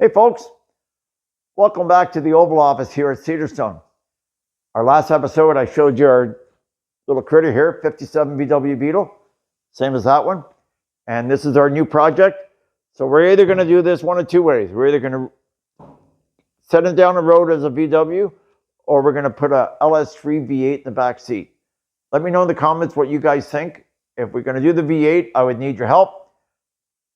Hey folks, welcome back to the Oval Office here at Cedarstone. Our last episode, I showed you our little critter here, 57 VW Beetle, same as that one. And this is our new project. So we're either going to do this one of two ways. We're either going to set it down the road as a VW, or we're going to put a LS3 V8 in the back seat. Let me know in the comments what you guys think. If we're going to do the V8, I would need your help.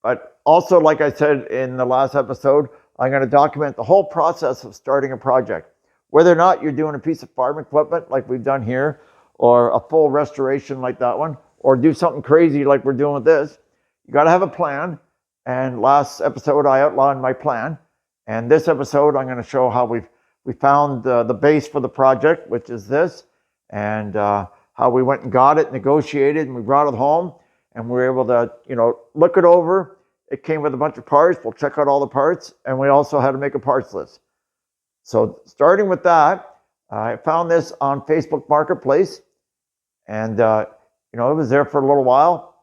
But also, like I said in the last episode, I'm going to document the whole process of starting a project. Whether or not you're doing a piece of farm equipment like we've done here, or a full restoration like that one, or do something crazy like we're doing with this, you got to have a plan. And last episode, I outlined my plan. And this episode, I'm going to show how we found the base for the project, which is this, and how we went and got it, negotiated, and we brought it home. And we were able to, look it over. It came with a bunch of parts. We'll check out all the parts. And we also had to make a parts list. So starting with that, I found this on Facebook Marketplace. And, it was there for a little while.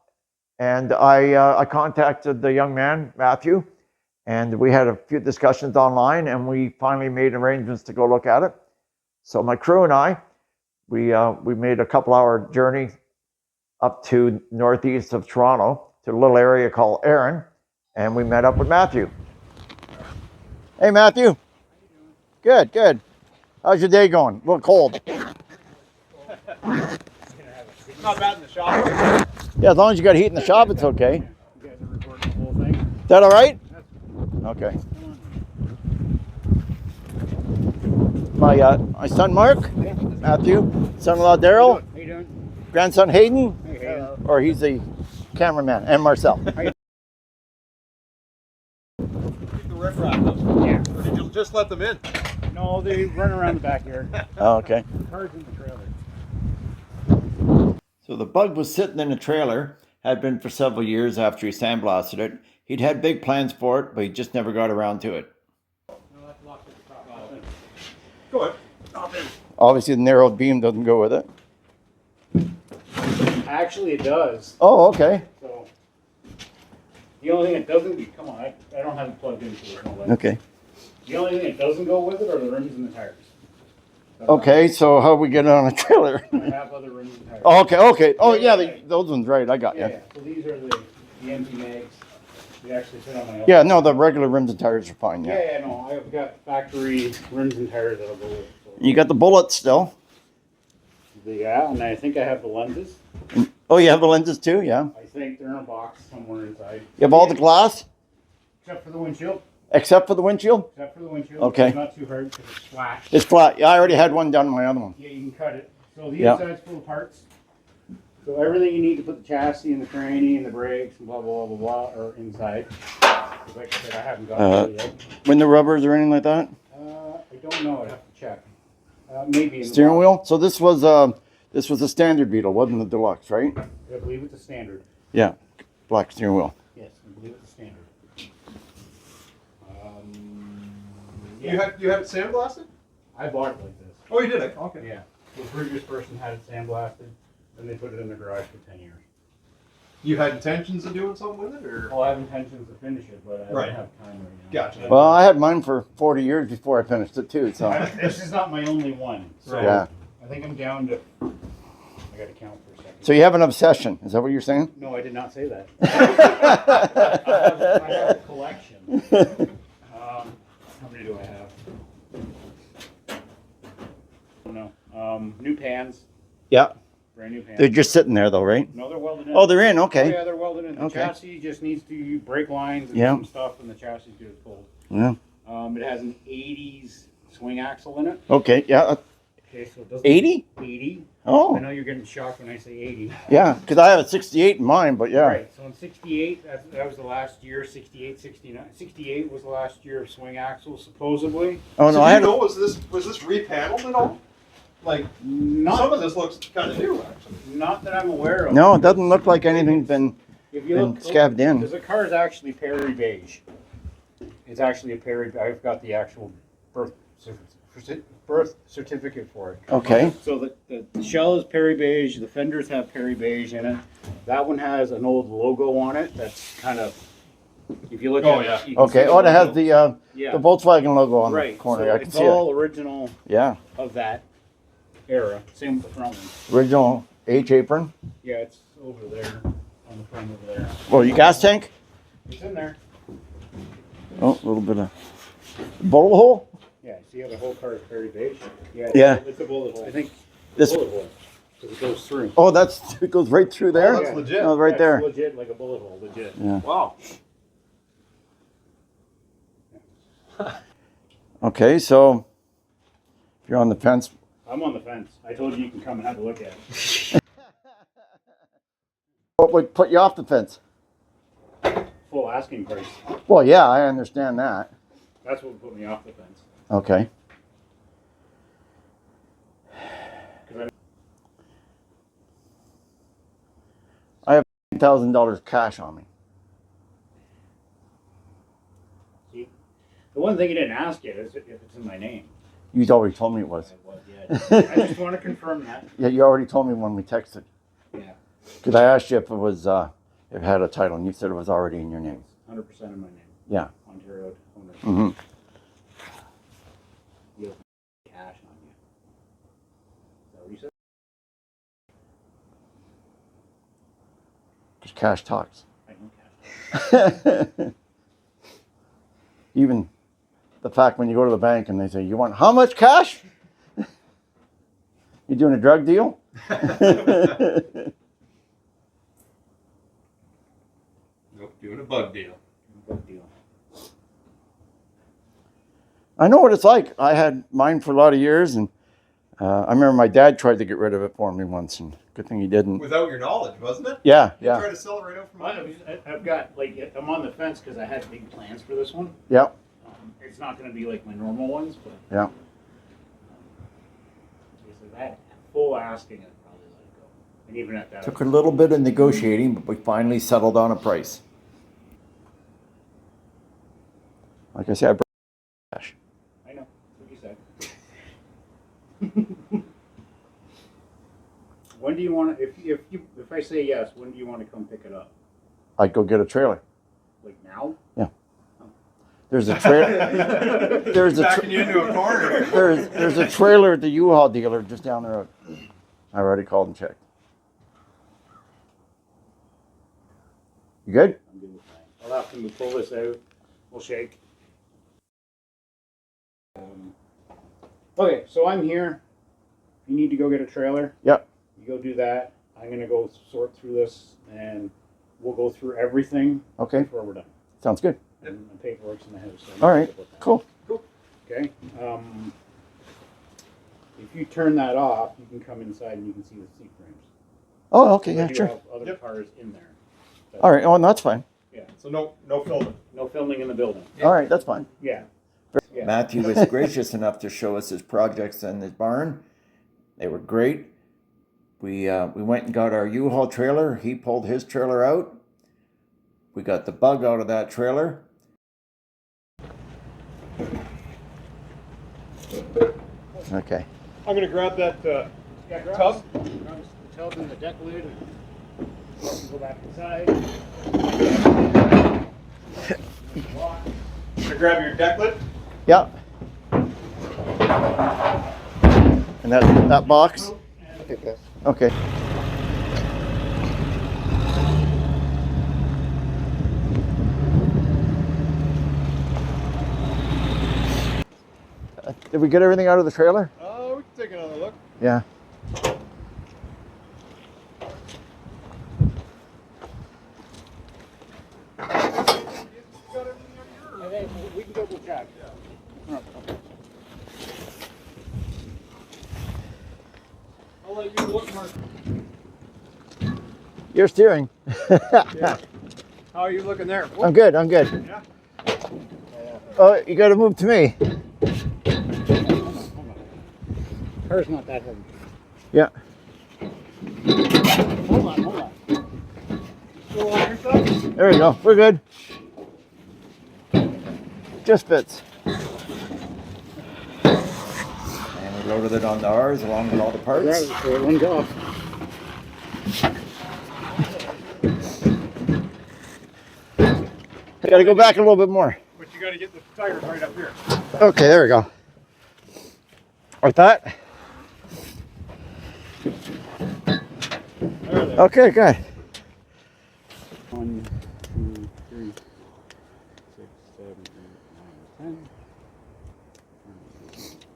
And I contacted the young man, Matthew. And we had a few discussions online. And we finally made arrangements to go look at it. So my crew and I, we made a couple-hour journey up to northeast of Toronto to a little area called Erin, and we met up with Matthew. Hey, Matthew. Good, good. How's your day going? A little cold. Not bad in the shop. Yeah, as long as you got heat in the shop, it's okay. You guys are recording the whole thing. Is that all right? Okay. My son Mark, Matthew, son-in-law Daryl, How you doing? grandson Hayden, Hey, hey. or he's the cameraman, and Marcel. Keep the riffraff up. Yeah. Or did you just let them in? No, they run around the backyard. Oh, okay. Cars in the trailer. So the bug was sitting in a trailer, had been for several years after he sandblasted it. He'd had big plans for it, but he just never got around to it. Go ahead. Obviously the narrow beam doesn't go with it. Actually, it does. Oh, okay. So the only thing it doesn't, come on, I don't have it plugged into it. No, Okay. the only thing that doesn't go with it are the rims and the tires. Okay, so how we get it on a trailer? I have other rims and tires. Oh, okay, okay. Oh, yeah, those ones, right. I got you. Yeah. So these are the empty mags. They actually fit on my. Yeah, no, the regular rims and tires are fine, yeah. Yeah, no, I've got factory rims and tires that'll go with it. So. You got the bullets still? Yeah, and I think I have the lenses. Oh, you have the lenses too, yeah? I think they're in a box somewhere inside. You have all the glass? Except for the windshield. Except for the windshield? Except for the windshield. Okay. It's not too hard because it's flat. It's flat. Yeah, I already had one done on my other one. Yeah, you can cut it. So the Yep. inside's full of parts. So everything you need to put the chassis and the tranny and the brakes and blah, blah, blah, blah, blah are inside. Like I said, I haven't got it yet. Window rubbers or anything like that? I don't know. I'd have to check. Maybe in the Steering box. wheel? So this was a standard Beetle, wasn't the deluxe, right? I believe it's a standard. Yeah, black steering wheel. Yes, I believe it's a standard. You had it sandblasted? I bought it like this. Oh, you did it. Okay. Yeah. The previous person had it sandblasted, and they put it in the garage for 10 years. You had intentions of doing something with it, or? Well, I have intentions to finish it, but I Right. don't have time right now. Gotcha. Well, I had mine for 40 years before I finished it too, so. This is not my only one. So Yeah. I think I'm down to. I got to count for a second. So you have an obsession, is that what you're saying? No, I did not say that. I have a collection. How many do I have? I don't know. New pans. Yeah. Brand new pans. They're just sitting there though, right? No, they're welded in. Oh, they're in, Oh, okay. yeah, they're welded in. The Okay. chassis just needs to brake lines and Yeah. some stuff, and the chassis gets pulled. Yeah. It has an 80s swing axle in it. Okay, yeah. Okay, so it doesn't. 80? 80. I Oh, know you're getting shocked when I say 80. yeah, because I have a 68 in mine, but yeah. Right, so in 68, that was the last year, 68, 69. 68 was the last year of swing axle, supposedly. Oh, So no, do I you had. know, was this repaneled at all? Like, some Not, of this looks kind of new, actually. not that I'm aware of. No, it doesn't look like anything's been If you been look, scabbed in. because the car is actually Perry beige. It's actually a Perry. I've got the actual birth certificate for it. Okay. So the shell is Perry beige. The fenders have Perry beige in it. That one has an old logo on it. That's kind of, if you look Oh, at yeah. it, you can see Okay. the Oh, it has logo. the Yeah, Yeah. the Volkswagen logo on Right. the corner. So I can it's see all it. original Yeah, of that era. Same with the front one. original H apron. Yeah, it's over there on the front over there. Well, your gas tank. It's in there. Oh, a little bit of bullet hole. Yeah. See how the whole car is very beige? Yeah. Yeah. It's a bullet hole. I think This. bullet hole. Because it goes through. Oh, it goes right through there. Oh, that's legit. No, right Yeah, there. It's legit, like a bullet hole. Legit. Yeah. Wow. Okay, so if you're on the fence, I'm on the fence. I told you can come and have a look at it. what would put you off the fence? Full asking price. Well, yeah, I understand that. That's what would put me off the fence. Okay. I have $1,000 cash on me. See, the one thing you didn't ask yet is if it's in my name. You already told me it was. I just want to confirm that. Yeah, you already told me when we texted. Yeah, Because I asked you if it was, if it had a title, and you said it was already in your name. 100% in my name. Yeah. Ontario ownership. Mm-hmm. You have cash on you. Is that what you said? Because cash talks. I know cash. Even the fact when you go to the bank and they say, you want how much cash? You doing a drug deal? Nope, doing a bug deal. Good deal. I know what it's like. I had mine for a lot of years, and I remember my dad tried to get rid of it for me once, and good thing he didn't. Without your knowledge, wasn't it? Yeah, You yeah, tried to sell it right out from under you. I've got, like, I'm on the fence because I had big plans for this one. yeah, It's not going to be like my normal ones, but yeah. if that full asking, I'd probably let it go. And even at that, Took a little bit of negotiating, but we finally settled on a price. Like I said, I brought cash. I know, that's what you said. When do you want to, if I say yes, when do you want to come pick it up? I'd go get a trailer. Like now? There's a trailer. There's a Backing you into a corner. there's a trailer at the U-Haul dealer just down the road. I already called and checked. You good? I'm good with that. I'll have to pull this out. We'll shake. Okay, so I'm here. You need to go get a trailer. Yep. You go do that. I'm gonna go sort through this, and we'll go through everything Okay. before we're done. Sounds good. And the paperwork's in the house. So I'm All not right. good with that. Cool. Okay. If you turn that off, you can come inside and you can see the seat frames. Oh, okay. I Yeah, do sure. have other cars in there. All right. Oh, that's fine. Yeah. So no filming. No filming in the building. All right. That's fine. Yeah. Yeah. Matthew was gracious enough to show us his projects in his barn. They were great. We went and got our U-Haul trailer. He pulled his trailer out. We got the bug out of that trailer. Okay. I'm gonna grab that Yeah, tub. grab the tub and the deck lid and go back inside. Gonna grab your deck lid. Yeah. And that box. Okay. Did we get everything out of the trailer? Oh, we can take another look. Yeah. We can double check. I'll let you look, Mark. You're steering. Yeah. How are you looking there? I'm good. I'm good. Yeah. Oh, you got to move to me. Car's not that heavy. Yeah. Hold on. Still on your side? There we go. We're good. Just fits. And we loaded it on ours along with all the parts. So it runs off. Got to go back a little bit more. What you you got to get the tires right up here. Okay, there we go. Like that? There, there. Okay, good. 1, 2, 3, 6, 7, 8, 9, 10.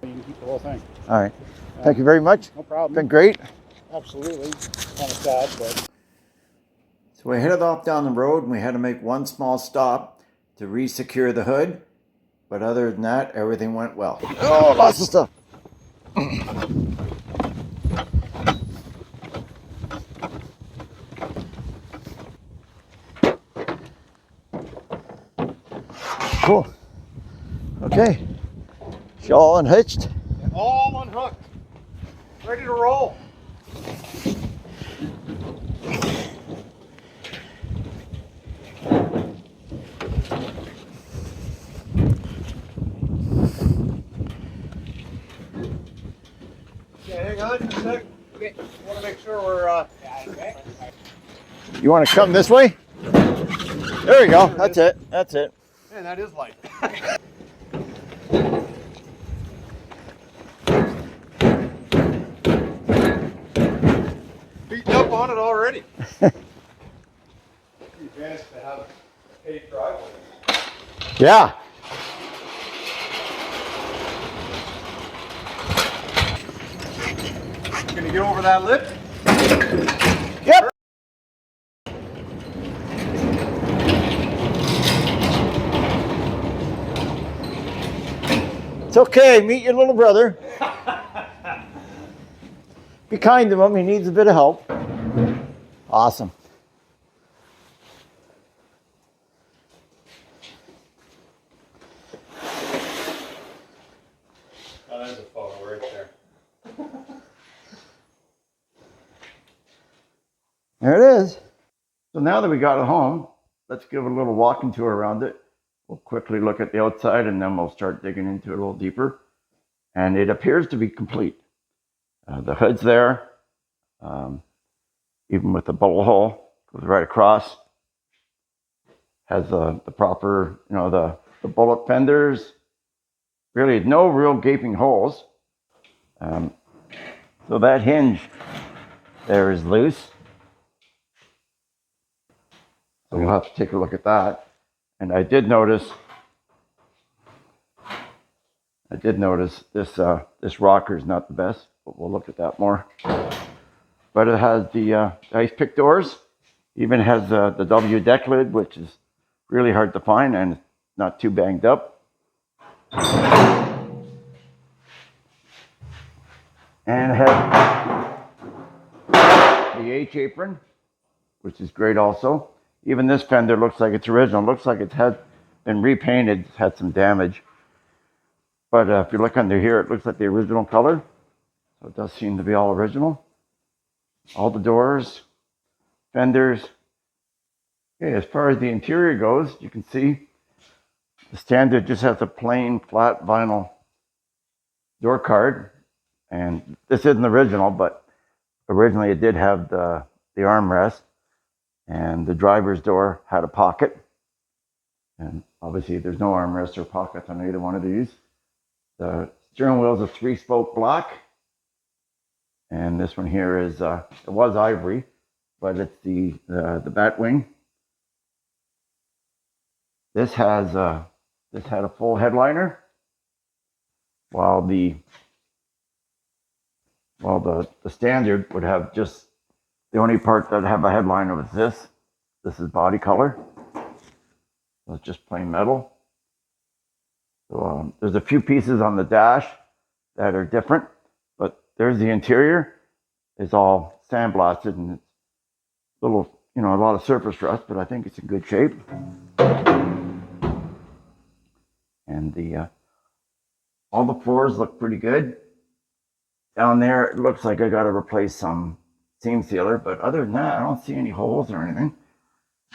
You can keep the whole thing. All right. Thank you very much. No problem. Been great. Absolutely. Kind of sad, but. So we headed off down the road and we had to make one small stop to re-secure the hood. But other than that, everything went well. Oh, lots of stuff. Cool. Okay. She all unhitched. All unhooked. Ready to roll. Okay, hang on just a sec. Okay. I want to make sure we're You want to come this way? There we go. That's it. That's it. Man, that is light. Beating up on it already. Advantage to have a paved driveway. Yeah. Can you get over that lip? Yep. It's okay. Meet your little brother. Be kind to him. He needs a bit of help. Awesome. Oh, there's a photo right there. There it is. So now that we got it home, let's give a little walking tour around it. We'll quickly look at the outside and then we'll start digging into it a little deeper. And it appears to be complete. The hood's there, even with the bullet hole, goes right across. Has the proper, the bullet fenders. Really no real gaping holes. So that hinge there is loose. So we'll have to take a look at that. And I did notice this rocker is not the best, but we'll look at that more. But it has the ice pick doors. Even has the W deck lid, which is really hard to find and not too banged up. And it has the H apron, which is great also. Even this fender looks like it's original. It looks like it had been repainted, it's had some damage. But if you look under here, it looks like the original color. So it does seem to be all original. All the doors, fenders. Okay, as far as the interior goes, you can see the standard just has a plain flat vinyl door card. And this isn't original, but originally it did have the armrest. And the driver's door had a pocket. And obviously there's no armrest or pockets on either one of these. The steering wheel is a 3-spoke block. And this one here is, it was ivory, but it's the bat wing. This had a full headliner, while the standard would have just, the only part that have a headliner was this. This is body color. So it's just plain metal. So there's a few pieces on the dash that are different, but there's the interior. It's all sandblasted and it's a little, a lot of surface rust, but I think it's in good shape. And all the floors look pretty good. Down there, it looks like I got to replace some seam sealer, but other than that, I don't see any holes or anything.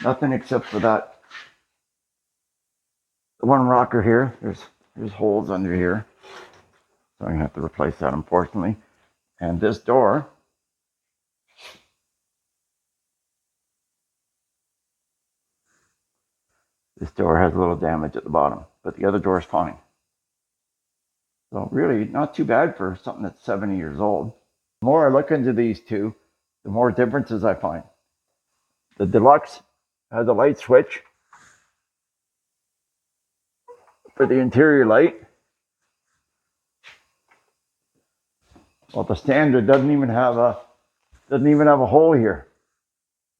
Nothing except for that. The one rocker here, there's holes under here. So I'm gonna have to replace that, unfortunately. And this door, has a little damage at the bottom. but the other door is fine. So really not too bad for something that's 70 years old. The more I look into these two, the more differences I find. The Deluxe has a light switch for the interior light. Well, the Standard doesn't even have a hole here.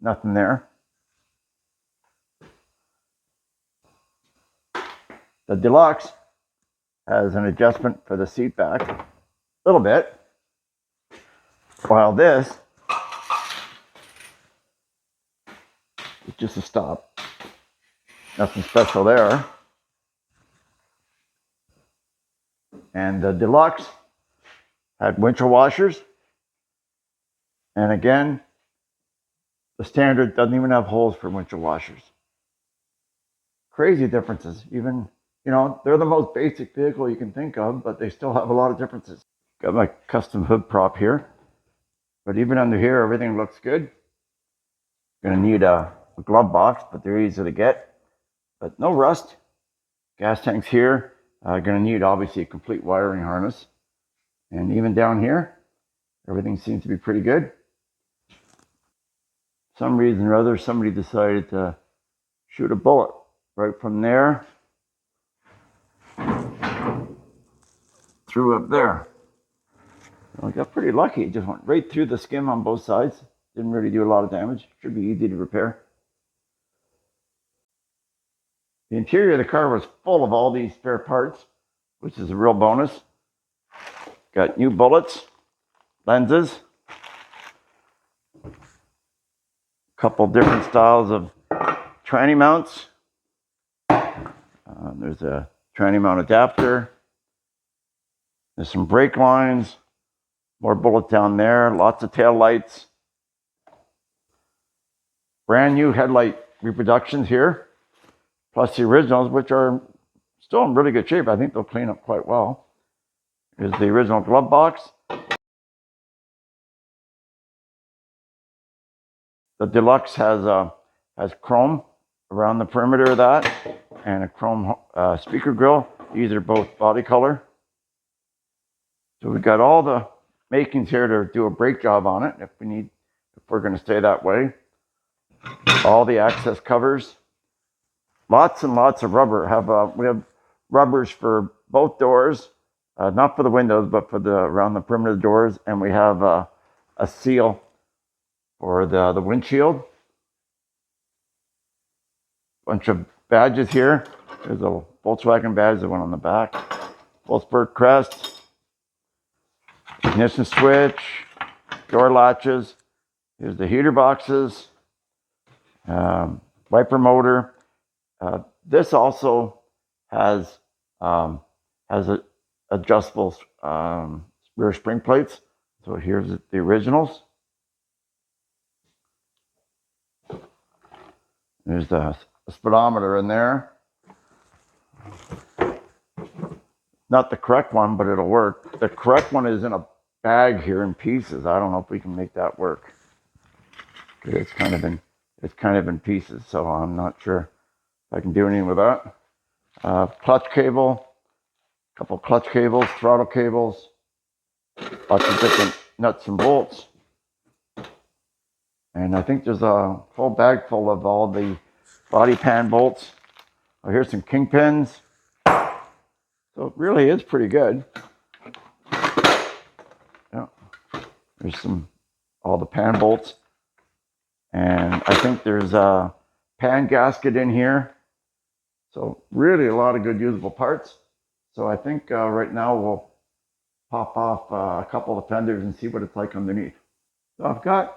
Nothing there. The Deluxe has an adjustment for the seat back, a little bit, while this is just a stop. Nothing special there. And the Deluxe had windshield washers, and again, the Standard doesn't even have holes for windshield washers. Crazy differences. Even, you know, they're the most basic vehicle you can think of, but they still have a lot of differences. Got my custom hood prop here, but even under here, everything looks good. Gonna need a glove box, but they're easy to get, but no rust. Gas tanks here. Gonna need obviously a complete wiring harness, and even down here, everything seems to be pretty good. For some reason or other, somebody decided to shoot a bullet right from there through up there. I got pretty lucky. It just went right through the skin on both sides. Didn't really do a lot of damage. Should be easy to repair. The interior of the car was full of all these spare parts, which is a real bonus. Got new bullets, lenses, a couple different styles of tranny mounts. There's a tranny mount adapter. There's some brake lines, more bullets down there, lots of tail lights. Brand new headlight reproductions here, plus the originals, which are still in really good shape. I think they'll clean up quite well. Here's the original glove box. The Deluxe has chrome around the perimeter of that, and a chrome speaker grill. These are both body color. So we've got all the makings here to do a brake job on it if we're going to stay that way. All the access covers. Lots and lots of rubber. We have rubbers for both doors, not for the windows, but for around the perimeter of the doors, and we have a seal for the windshield. Bunch of badges here. There's a Volkswagen badge that went on the back. Wolfsburg crest. Ignition switch. Door latches. Here's the heater boxes. Wiper motor. This also has adjustable rear spring plates. So here's the originals. There's the speedometer in there. Not the correct one, but it'll work. The correct one is in a bag here in pieces. I don't know if we can make that work. It's kind of in pieces, so I'm not sure if I can do anything with that. Clutch cable, a couple clutch cables, throttle cables, lots of different nuts and bolts. And I think there's a whole bag full of all the body pan bolts. Oh, here's some kingpins. So it really is pretty good. Yeah. There's all the pan bolts. And I think there's a pan gasket in here. So really a lot of good usable parts. So I think right now we'll pop off a couple of fenders and see what it's like underneath. So I've got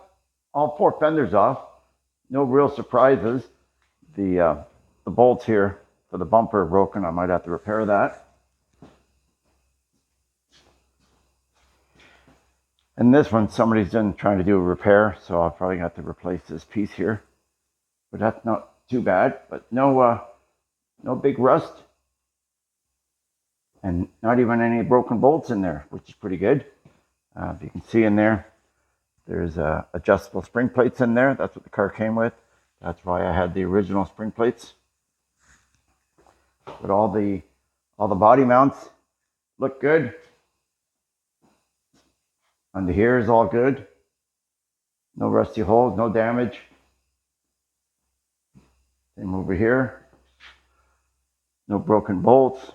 all 4 fenders off. No real surprises. The bolts here for the bumper are broken. I might have to repair that. And this one, somebody's trying to do a repair, so I'll probably have to replace this piece here. But that's not too bad. But no big rust, and not even any broken bolts in there, which is pretty good. If you can see in there, there's adjustable spring plates in there. That's what the car came with. That's why I had the original spring plates. But all the body mounts look good. Under here is all good. No rusty holes, no damage. Same over here. No broken bolts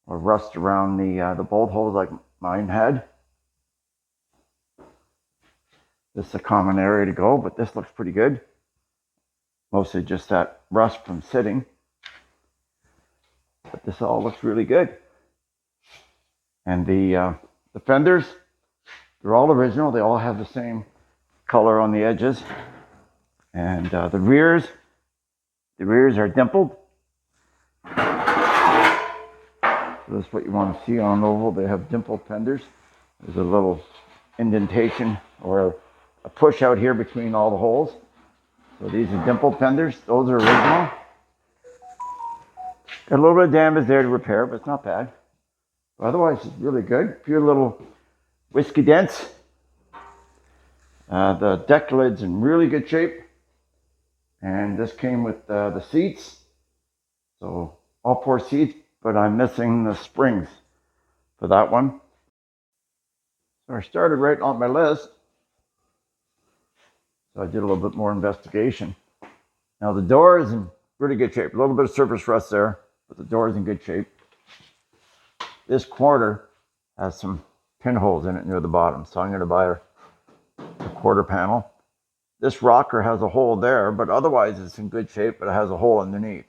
or rust around the bolt holes like mine had. This is a common area to go, but this looks pretty good. Mostly just that rust from sitting. But this all looks really good. And the fenders, they're all original. They all have the same color on the edges. And the rears are dimpled. So that's what you want to see on an oval. They have dimpled fenders. There's a little indentation or a push out here between all the holes. So these are dimpled fenders. Those are original. Got a little bit of damage there to repair, but it's not bad. Otherwise, it's really good. A few little whiskey dents. The deck lid's in really good shape. And this came with the seats. So all 4 seats, but I'm missing the springs for that one. So I started right on my list. So I did a little bit more investigation. Now the door is in really good shape. A little bit of surface rust there, but the door is in good shape. This quarter has some pinholes in it near the bottom, so I'm going to buy a quarter panel. This rocker has a hole there, but otherwise it's in good shape, but it has a hole underneath.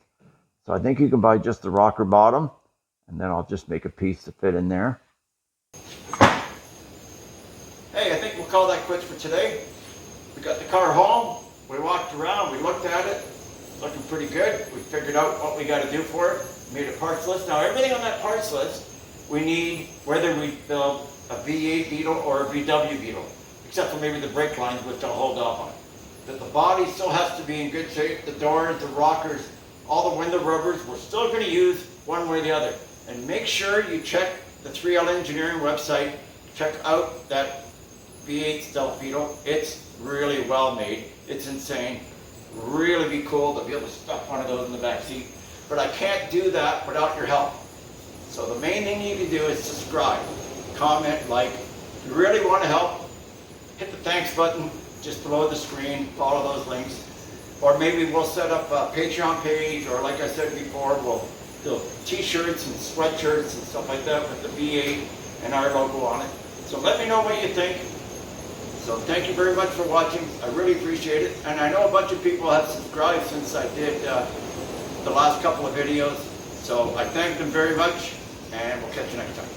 So I think you can buy just the rocker bottom, and then I'll just make a piece to fit in there. Hey, I think we'll call that quits for today. We got the car home, we walked around, we looked at it, looking pretty good. We figured out what we got to do for it, made a parts list. Now everything on that parts list we need, whether we build a V8 Beetle or a VW Beetle, except for maybe the brake lines, which I'll hold off on. But the body still has to be in good shape, the doors, the rockers, all the window rubbers, we're still going to use one way or the other. And make sure you check the 3L Engineering website, check out that V8 Stealth Beetle. It's really well made. It's insane. Really be cool to be able to stuff one of those in the back seat. But I can't do that without your help. So the main thing you can do is subscribe, comment, like. If you really want to help, hit the thanks button just below the screen, follow those links. Or maybe we'll set up a Patreon page, or like I said before, we'll do t-shirts and sweatshirts and stuff like that with the V8 and our logo on it. So let me know what you think. So thank you very much for watching. I really appreciate it. And I know a bunch of people have subscribed since I did the last couple of videos. So I thank them very much, and we'll catch you next time.